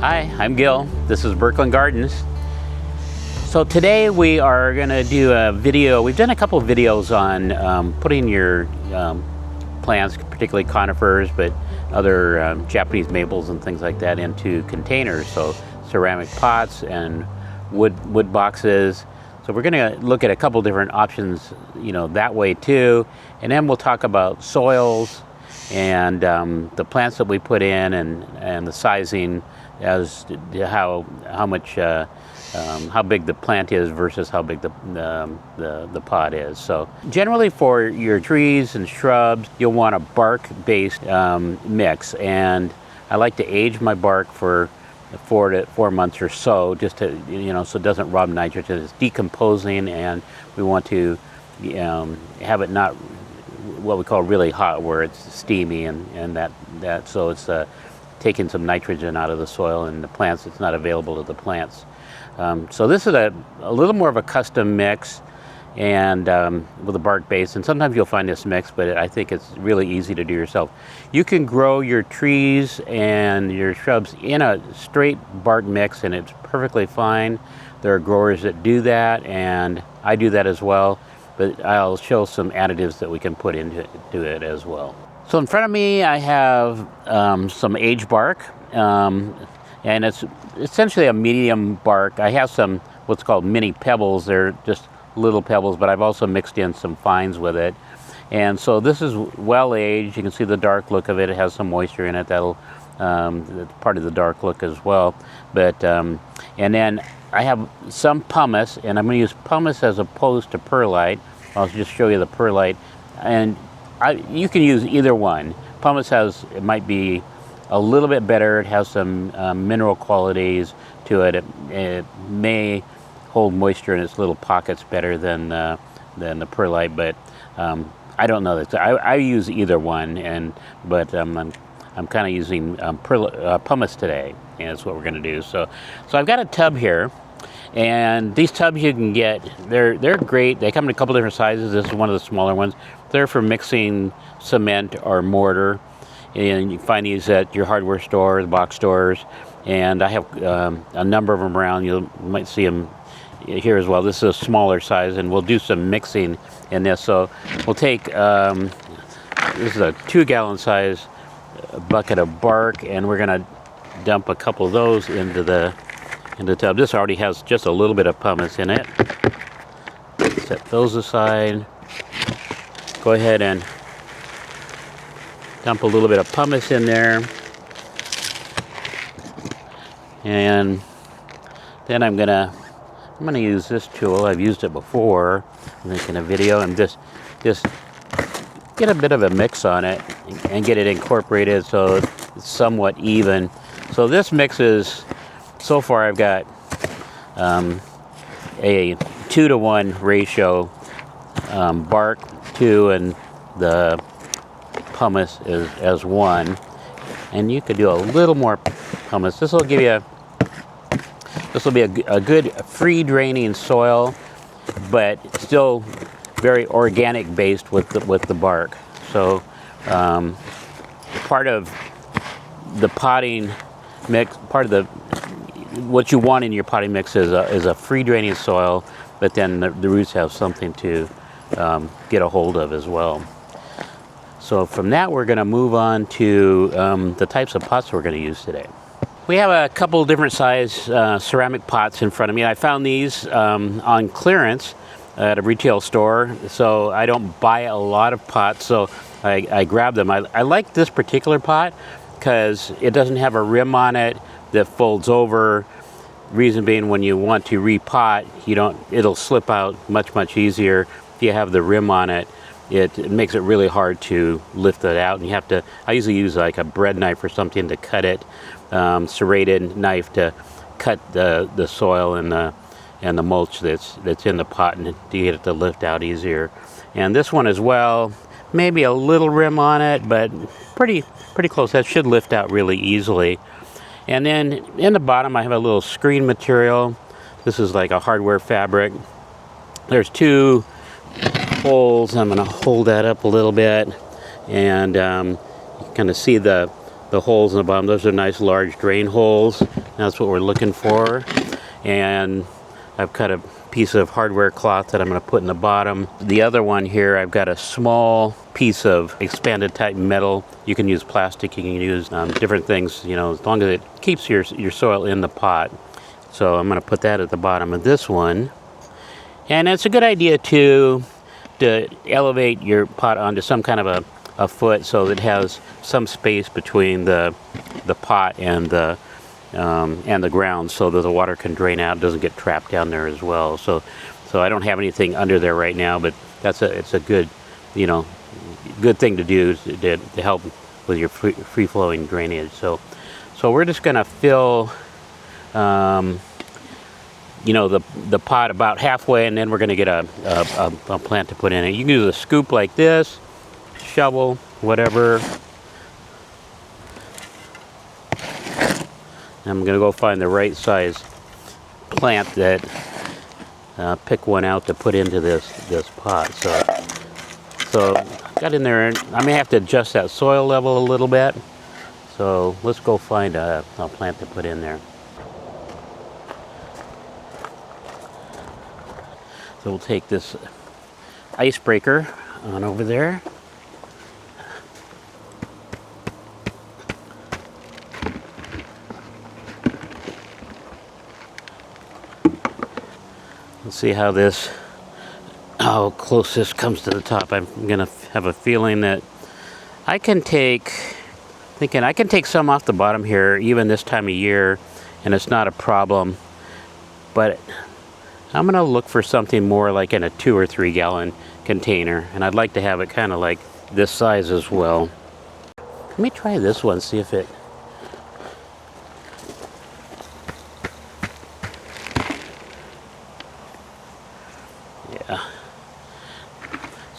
Hi, I'm Gil. This is Burkland Gardens. So today we are going to do a video. We've done a couple of videos on putting your plants, particularly conifers, but other Japanese maples and things like that, into containers. So ceramic pots and wood boxes. So we're going to look at a couple different options, that way too. And then we'll talk about soils and the plants that we put in and the sizing as to how big the plant is versus how big the pot is. So generally for your trees and shrubs, you'll want a bark-based mix, and I like to age my bark for 4 months or so, just to so it doesn't rob nitrogen. It's decomposing, and we want to have it not what we call really hot, where it's steamy and that so it's taking some nitrogen out of the soil and the plants. It's not available to the plants. So this is a little more of a custom mix, and with a bark base. And sometimes you'll find this mix, but I think it's really easy to do yourself. You can grow your trees and your shrubs in a straight bark mix, and it's perfectly fine. There are growers that do that, and I do that as well. But I'll show some additives that we can put into it as well. So in front of me, I have some aged bark, and it's essentially a medium bark. I have some what's called mini pebbles. They're just little pebbles, but I've also mixed in some fines with it. And so this is well aged. You can see the dark look of it. It has some moisture in it. That's part of the dark look as well. But and then I have some pumice, and I'm going to use pumice as opposed to perlite. I'll just show you the perlite, and you can use either one. Pumice it might be a little bit better. It has some mineral qualities to it. It may hold moisture in its little pockets better than the perlite, but I don't know. I use either one, but I'm kind of using pumice today, and that's what we're going to do. So I've got a tub here. And these tubs you can get, they're great. They come in a couple different sizes. This is one of the smaller ones. They're for mixing cement or mortar. And you can find these at your hardware stores, box stores. And I have a number of them around. You might see them here as well. This is a smaller size, and we'll do some mixing in this. So we'll take, this is a 2-gallon size bucket of bark, and we're going to dump a couple of those into the tub. This already has just a little bit of pumice in it. Set those aside. Go ahead and dump a little bit of pumice in there. And then I'm gonna use this tool. I've used it before. I'm making a video, and just get a bit of a mix on it and get it incorporated so it's somewhat even. So this mix is, so far I've got a 2-to-1 ratio, bark 2 and the pumice is as 1. And you could do a little more pumice. This will be a good free draining soil, but still very organic based with the bark. So part of the potting mix, what you want in your potting mix is a free draining soil, but then the roots have something to get a hold of as well. So from that, we're going to move on to the types of pots we're going to use today. We have a couple different size ceramic pots in front of me. I found these on clearance at a retail store, so I don't buy a lot of pots, so I grabbed them. I like this particular pot because it doesn't have a rim on it that folds over. Reason being, when you want to repot, it'll slip out much easier. If you have the rim on it, it makes it really hard to lift it out, and I usually use like a bread knife or something to cut it, serrated knife to cut the soil and the mulch that's in the pot, and to get it to lift out easier. And this one as well, maybe a little rim on it, but pretty close. That should lift out really easily. And then in the bottom, I have a little screen material. This is like a hardware fabric. There's 2 holes. I'm going to hold that up a little bit, and you kind of see the the holes in the bottom. Those are nice large drain holes. That's what we're looking for. And I've cut a piece of hardware cloth that I'm going to put in the bottom. The other one here, I've got a small piece of expanded type metal. You can use plastic, you can use different things, you know, as long as it keeps your soil in the pot. So I'm going to put that at the bottom of this one. And it's a good idea to elevate your pot onto some kind of a foot so that it has some space between the pot and the ground, so that the water can drain out, doesn't get trapped down there as well. So I don't have anything under there right now, but it's a good, you know, good thing to do to help with your free flowing drainage. So we're just going to fill, you know, the pot about halfway, and then we're going to get a plant to put in it. You can use a scoop like this, shovel, whatever. I'm going to go find the right size plant that, pick one out to put into this pot. So got in there, and I may have to adjust that soil level a little bit. So let's go find a plant to put in there. So we'll take this icebreaker on over there. Let's see how close this comes to the top. I'm gonna have a feeling that I can take some off the bottom here, even this time of year, and it's not a problem. But I'm gonna look for something more like in a 2 or 3 gallon container, and I'd like to have it kind of like this size as well. Let me try this one, see if it. Yeah.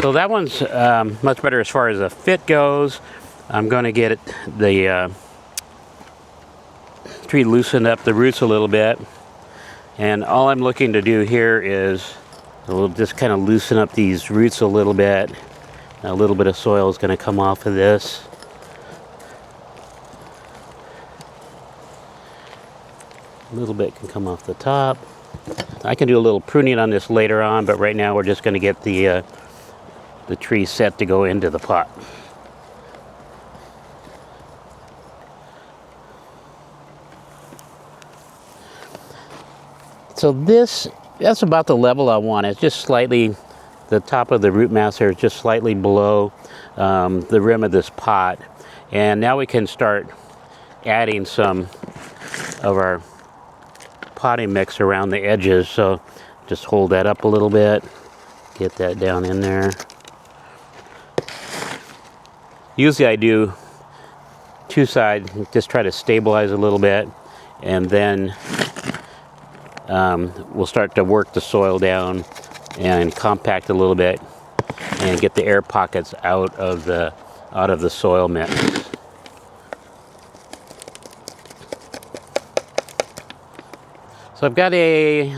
So that one's much better as far as the fit goes. I'm going to get the tree loosened up, the roots a little bit. And all I'm looking to do here is we'll just kind of loosen up these roots a little bit. A little bit of soil is going to come off of this. A little bit can come off the top. I can do a little pruning on this later on, but right now we're just going to get the tree set to go into the pot. So that's about the level I want. It's just slightly, the top of the root mass here is just slightly below the rim of this pot. And now we can start adding some of our potting mix around the edges. So just hold that up a little bit, get that down in there. Usually I do 2 sides, just try to stabilize a little bit, and then we'll start to work the soil down and compact a little bit and get the air pockets out of the soil mix. So I've got a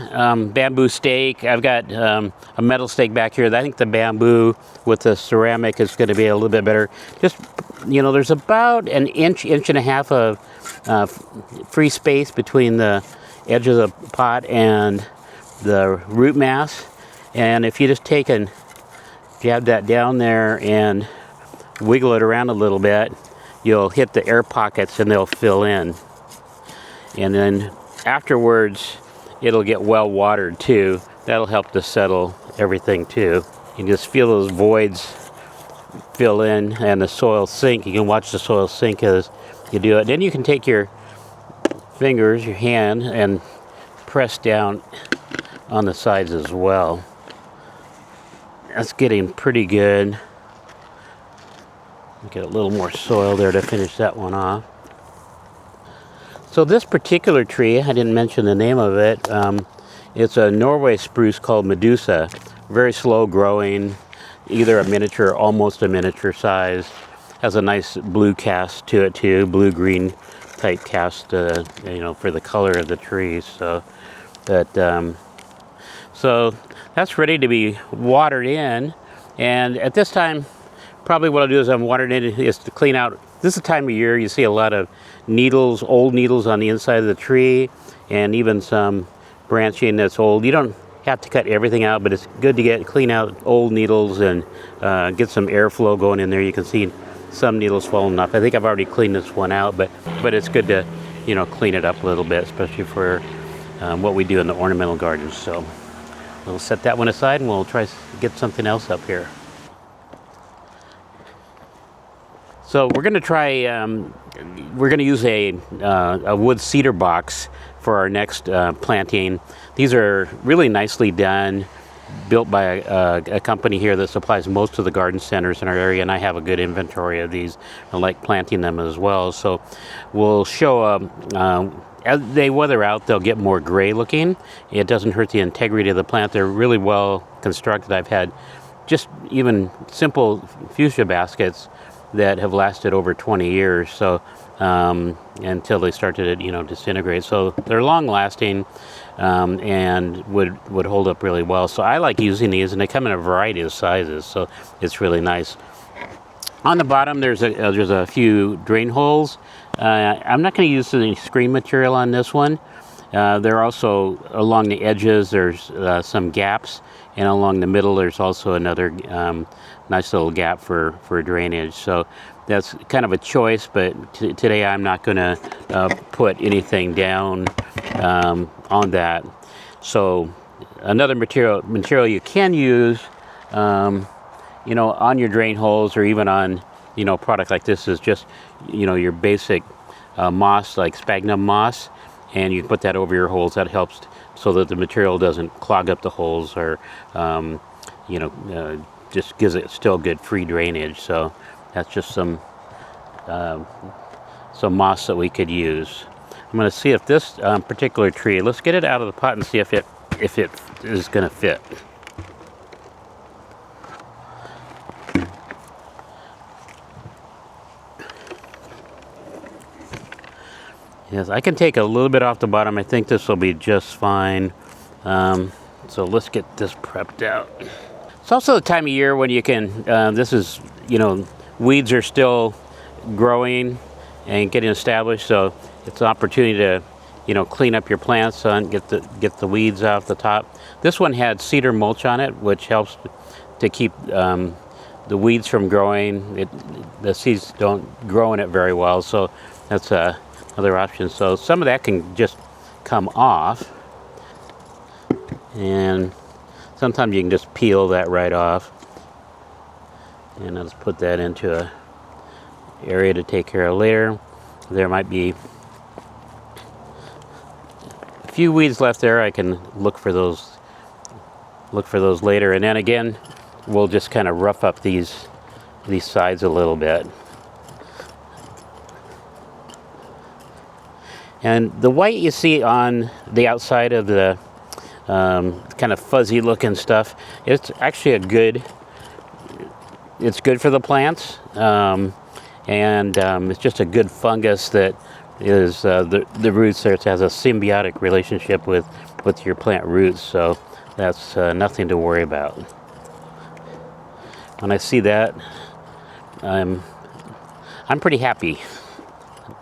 bamboo stake. I've got a metal stake back here. I think the bamboo with the ceramic is going to be a little bit better. Just, you know, there's about an inch and a half of free space between the edge of the pot and the root mass, and if you just take and jab that down there and wiggle it around a little bit, you'll hit the air pockets and they'll fill in. And then afterwards it'll get well watered too. That'll help to settle everything too. You can just feel those voids fill in and the soil sink. You can watch the soil sink as you do it. Then you can take your fingers, your hand, and press down on the sides as well. That's getting pretty good. Get a little more soil there to finish that one off. So this particular tree, I didn't mention the name of it. It's a Norway spruce called Medusa. Very slow growing, either a miniature or almost a miniature size. Has a nice blue cast to it too, blue-green type cast, you know, for the color of the trees. So that's ready to be watered in. And at this time, probably what I'll do is I'm watering it is to clean out This is the time of year you see a lot of needles, old needles on the inside of the tree, and even some branching that's old. You don't have to cut everything out, but it's good to clean out old needles and get some airflow going in there. You can see some needles falling off. I think I've already cleaned this one out, but it's good to, you know, clean it up a little bit, especially for what we do in the ornamental gardens. So we'll set that one aside and we'll try to get something else up here. So we're going to try, we're going to use a wood cedar box for our next planting. These are really nicely done, built by a company here that supplies most of the garden centers in our area, and I have a good inventory of these. I like planting them as well. So we'll show, as they weather out, they'll get more gray looking. It doesn't hurt the integrity of the plant. They're really well constructed. I've had just even simple fuchsia baskets that have lasted over 20 years, so until they start to, you know, disintegrate. So they're long lasting and would hold up really well. So I like using these, and they come in a variety of sizes, so it's really nice. On the bottom there's a few drain holes. I'm not going to use any screen material on this one. There are also, along the edges, there's some gaps, and along the middle there's also another nice little gap for drainage. So that's kind of a choice, but today I'm not going to put anything down on that. So another material you can use, you know, on your drain holes, or even on, you know, a product like this, is just, you know, your basic moss, like sphagnum moss, and you put that over your holes. That helps so that the material doesn't clog up the holes, or you know, just gives it still good free drainage. So that's just some moss that we could use. I'm going to see if this particular tree, let's get it out of the pot and see if it is going to fit. Yes, I can take a little bit off the bottom. I think this will be just fine. So let's get this prepped out. It's also the time of year when you can, this is, you know, weeds are still growing and getting established, so it's an opportunity to, you know, clean up your plants and get the weeds off the top. This one had cedar mulch on it, which helps to keep the weeds from growing. The seeds don't grow in it very well, so that's another option. So some of that can just come off, and sometimes you can just peel that right off. And I'll just put that into a area to take care of later. There might be a few weeds left there. I can look for those later. And then again, we'll just kind of rough up these sides a little bit. And the white you see on the outside of the kind of fuzzy looking stuff, it's actually it's good for the plants, and it's just a good fungus that is the roots there. It has a symbiotic relationship with your plant roots, so that's nothing to worry about. When I see that, I'm pretty happy.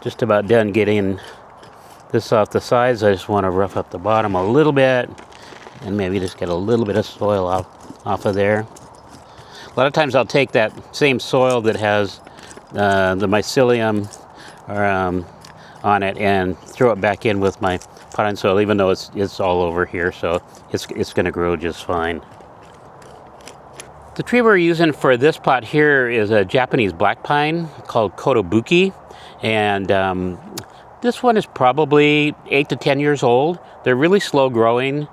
Just about done getting this off the sides. I just want to rough up the bottom a little bit and maybe just get a little bit of soil off of there. A lot of times I'll take that same soil that has the mycelium on it and throw it back in with my potting soil, even though it's all over here, so it's going to grow just fine. The tree we're using for this pot here is a Japanese black pine called Kotobuki, and this one is probably 8 to 10 years old. They're really slow growing.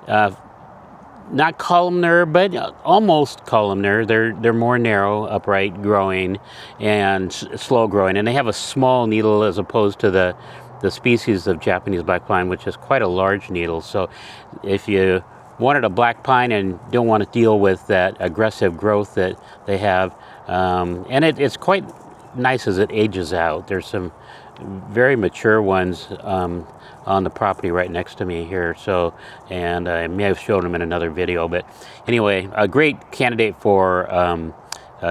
Not columnar, but almost columnar. They're more narrow, upright growing, and slow growing. And they have a small needle as opposed to the species of Japanese black pine, which is quite a large needle. So if you wanted a black pine and don't want to deal with that aggressive growth that they have, and it's quite nice as it ages out. There's some very mature ones on the property right next to me here, so, and I may have shown them in another video, but anyway, a great candidate for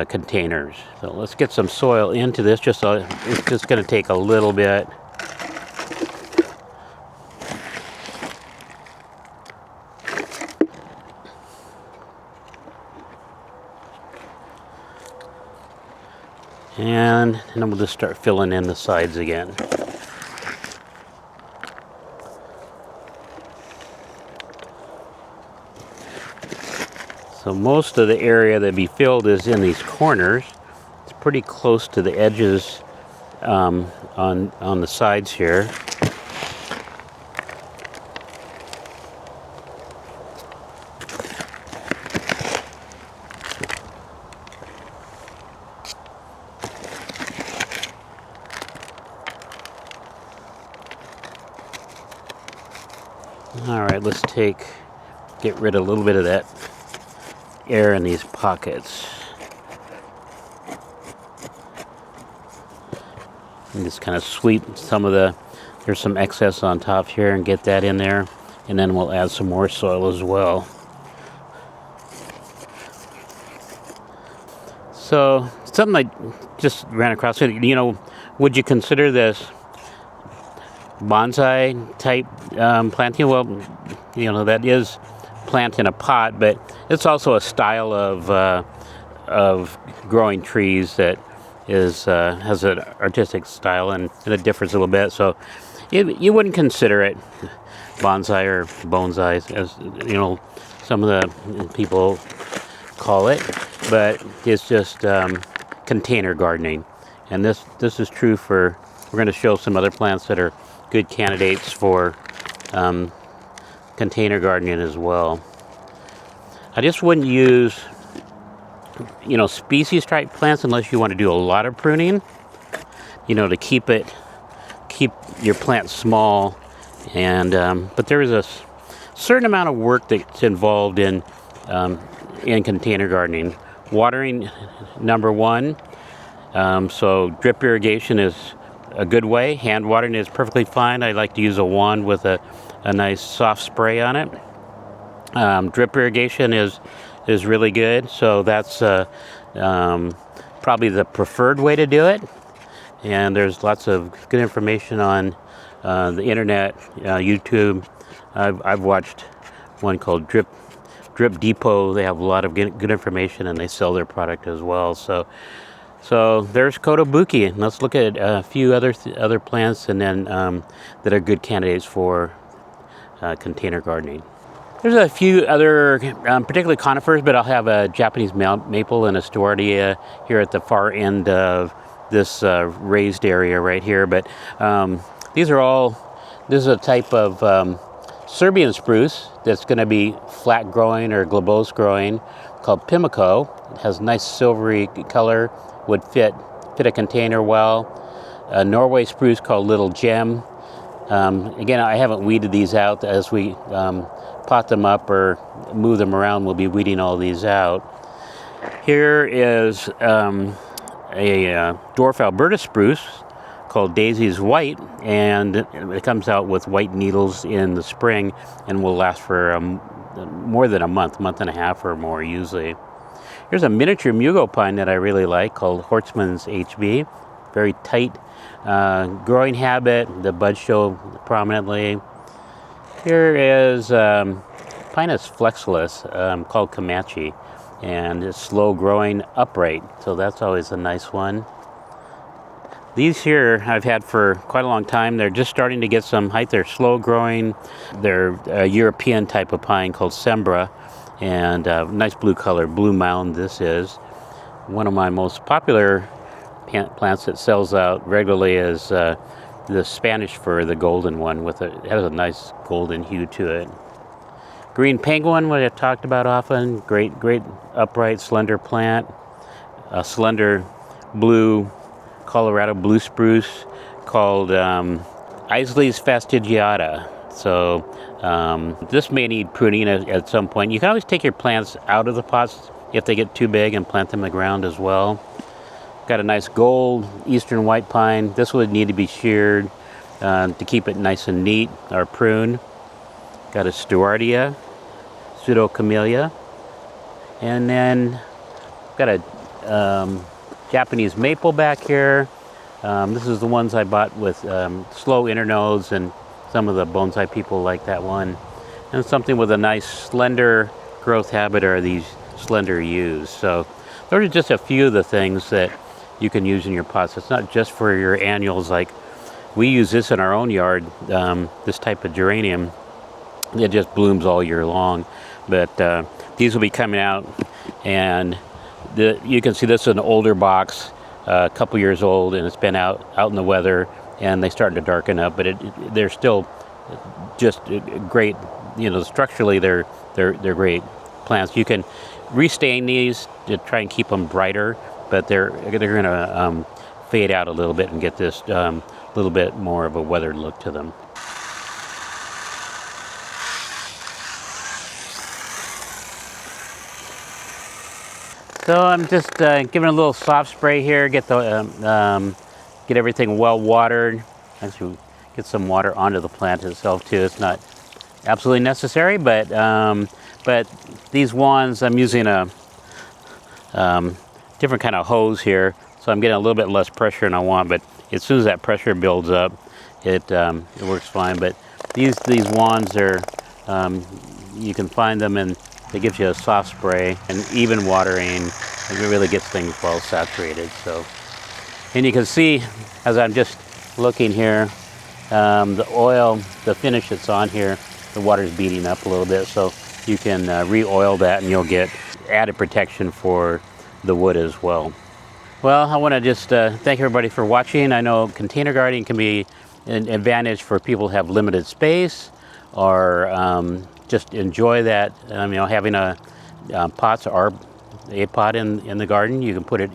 containers. So let's get some soil into this. It's just going to take a little bit. And then we'll just start filling in the sides again. So most of the area that be filled is in these corners. It's pretty close to the edges on the sides here. All right, let's get rid of a little bit of that air in these pockets. And just kind of sweep there's some excess on top here and get that in there. And then we'll add some more soil as well. So something I just ran across, would you consider this bonsai type planting? Well, that is plant in a pot, but it's also a style of growing trees that has an artistic style and it differs a little bit. So you wouldn't consider it bonsai or bonsai, as some of the people call it, but it's just container gardening. And this is true we're going to show some other plants that are good candidates for container gardening as well. I just wouldn't use species type plants unless you want to do a lot of pruning, to keep your plant small. And but there is a certain amount of work that's involved in container gardening. Watering, number one. So drip irrigation is a good way. Hand watering is perfectly fine. I like to use a wand with a nice soft spray on it. Drip irrigation is really good. So that's probably the preferred way to do it. And there's lots of good information on the internet, YouTube. I've watched one called Drip Depot. They have a lot of good information and they sell their product as well. So there's Kotobuki, and let's look at a few other plants and then that are good candidates for container gardening. There's a few other, particularly conifers, but I'll have a Japanese maple and a stewardia here at the far end of this raised area right here. But this is a type of Serbian spruce that's going to be flat growing or globose growing, called Pimlico. It has a nice silvery color, would fit a container well. A Norway spruce called Little Gem. Again, I haven't weeded these out. As we pot them up or move them around, we'll be weeding all these out. Here is a dwarf Alberta spruce called Daisy's White, and it comes out with white needles in the spring and will last for more than a month and a half or more usually. Here's a miniature mugo pine that I really like called Horstman's HB. Very tight growing habit. The buds show prominently. Here is Pinus flexilis called Comanche, and it's slow growing upright, so that's always a nice one. These here I've had for quite a long time. They're just starting to get some height. They're slow growing. They're a European type of pine called Sembra, and nice blue color, Blue Mound this is. One of my most popular plants that sells out regularly is the Spanish fir, the golden one, it has a nice golden hue to it. Green penguin, what I've talked about often, great upright, slender plant. A slender blue Colorado blue spruce called Isley's fastigiata. So this may need pruning at some point. You can always take your plants out of the pots if they get too big and plant them in the ground as well. Got a nice gold eastern white pine. This would need to be sheared to keep it nice and neat, or pruned. Got a stewardia, pseudocamellia, and then got a Japanese maple back here. This is the ones I bought with slow internodes, and some of the bonsai people like that one. And something with a nice slender growth habit are these slender yews. So those are just a few of the things that you can use in your pots. It's not just for your annuals. Like we use this in our own yard, this type of geranium. It just blooms all year long. But these will be coming out, and you can see this is an older box, a couple years old, and it's been out in the weather, and they starting to darken up. But they're still just great. You know, structurally they're great plants. You can restain these to try and keep them brighter, but they're going to fade out a little bit and get this little bit more of a weathered look to them. So I'm just giving a little soft spray here, get everything well watered. Actually, get some water onto the plant itself too. It's not absolutely necessary, but these wands, I'm using a different kind of hose here, so I'm getting a little bit less pressure than I want. But as soon as that pressure builds up, it works fine. But these wands are, you can find them, and it gives you a soft spray and even watering. It really gets things well saturated. So, and you can see as I'm just looking here, the oil, the finish that's on here, the water's beating up a little bit. So you can re-oil that, and you'll get added protection for the wood as well. Well, I want to just thank everybody for watching. I know container gardening can be an advantage for people who have limited space, or just enjoy that. You know, having a pots or a pot in the garden. You can put it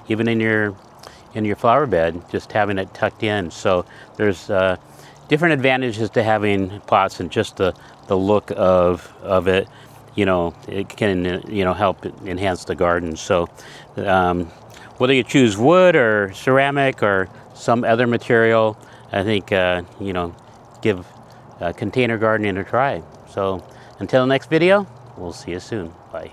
even in your flower bed, just having it tucked in. So there's different advantages to having pots, and just the look of it. You know, it can help enhance the garden. So whether you choose wood or ceramic or some other material, I think give container gardening a try. So until the next video, we'll see you soon. Bye.